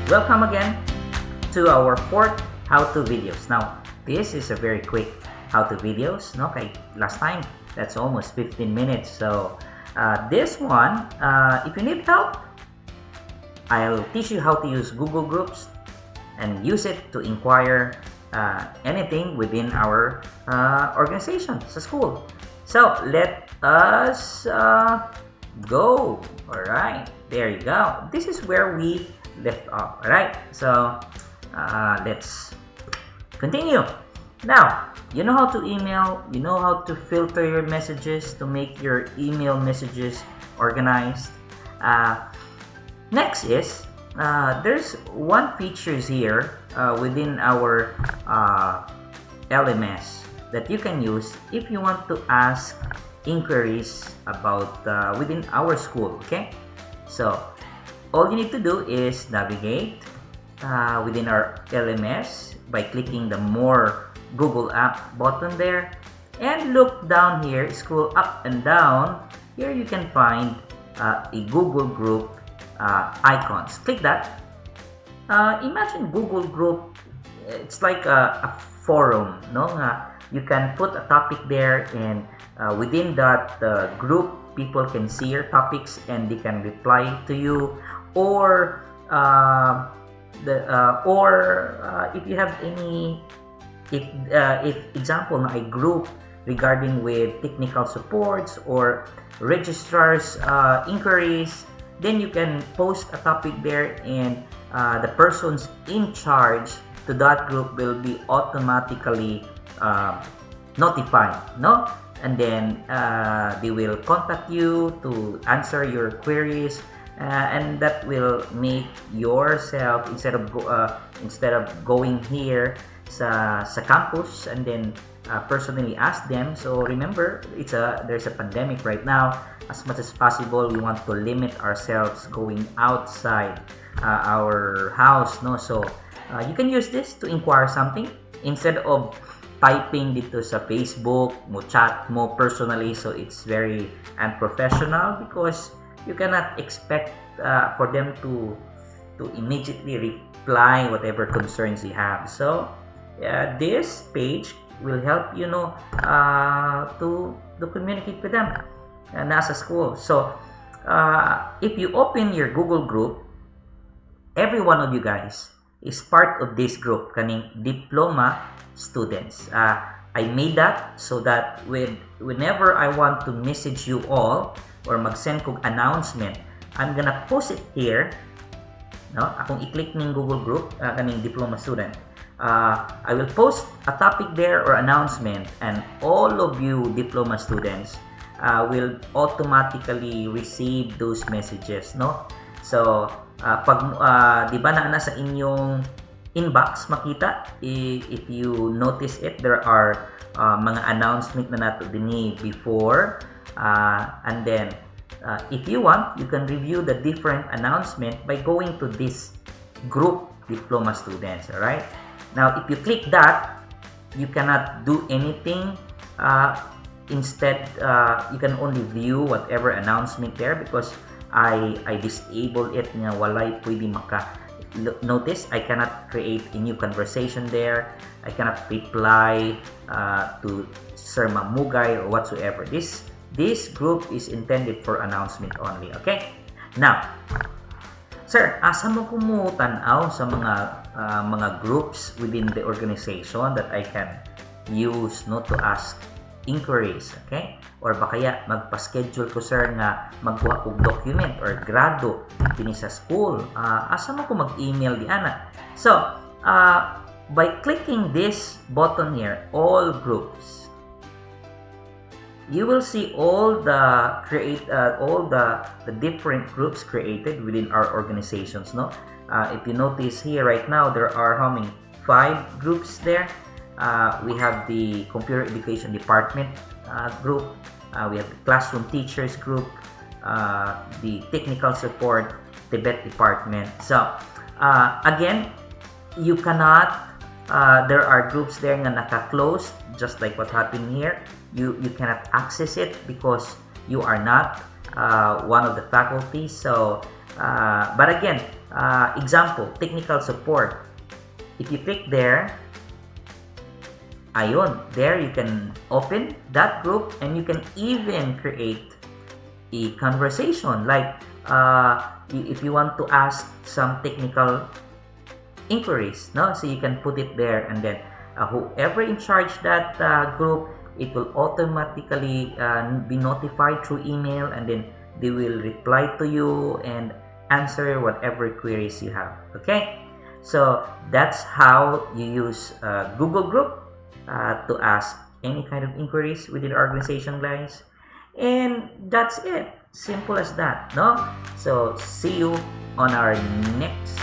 Welcome again to our fourth how-to videos. Now, this is a very quick how-to videos. No? Okay, last time, that's almost 15 minutes. So, this one, if you need help, I'll teach you how to use Google Groups and use it to inquire anything within our organization, sa school. So, let us go. Alright, there you go. This is where we left off. Alright, so let's continue. Now, you know how to email, you know how to filter your messages to make your email messages organized. Next is, there's one features here within our LMS that you can use if you want to ask inquiries about within our school. Okay, so all you need to do is navigate within our LMS by clicking the More Google App button there, and look down here, scroll up and down. Here you can find a Google Group icons. Click that. Imagine Google Group, it's like a forum, no? You can put a topic there, and within that group, people can see your topics and they can reply to you. Or if you have any, if example na a group regarding with technical supports or registrars inquiries, then you can post a topic there, and the persons in charge to that group will be automatically notified, no? And then they will contact you to answer your queries, and that will make yourself, instead of going here sa campus and then personally ask them. So remember, there's a pandemic right now. As much as possible, we want to limit ourselves going outside our house, no? So you can use this to inquire something instead of typing dito sa Facebook mo, chat mo personally. So it's very unprofessional because you cannot expect for them to immediately reply whatever concerns you have. So this page will help you know to communicate with them nasa school. So if you open your Google group, every one of you guys is part of this group, kaning diploma students. I made that so that whenever I want to message you all or mag-send kong announcement, I'm gonna post it here, no? Akong i-click ning Google group, kaning diploma student. I will post a topic there or announcement, and all of you diploma students will automatically receive those messages, no? So pag di ba na sa inyong inbox makita, if you notice it, there are mga announcement na nato dinhi before, and then if you want, you can review the different announcement by going to this group diploma students. All right, now if you click that, you cannot do anything. Instead, you can only view whatever announcement there, because I disabled it nga walay pwede notice. I cannot create a new conversation there. I cannot reply to Sir Mamugay or whatsoever. This group is intended for announcement only. Okay? Now, sir, asa mo kumutanaw sa mga groups within the organization that I can use, no, to ask inquiries, okay? Or bakaya magpa-schedule ko, sir, nga magkuha og document or grado kini sa school. Asa mo ko mag-email di ana? So, by clicking this button here, all groups, you will see all the different groups created within our organizations, no? If you notice here right now, there are how many? 5 groups there. We have the computer education department group, we have the classroom teachers group, the technical support, Tibet department. So again, you cannot there are groups there nga naka-closed, just like what happened here. You cannot access it because you are not one of the faculty. So but again, Example, technical support. If you click there, ayun, there you can open that group and you can even create a conversation. Like if you want to ask some technical inquiries, no? So you can put it there, and then whoever in charge that group, it will automatically be notified through email, and then they will reply to you and answer whatever queries you have. Okay, so that's how you use Google Group to ask any kind of inquiries within the organization, guys. And that's it, simple as that, no? So see you on our next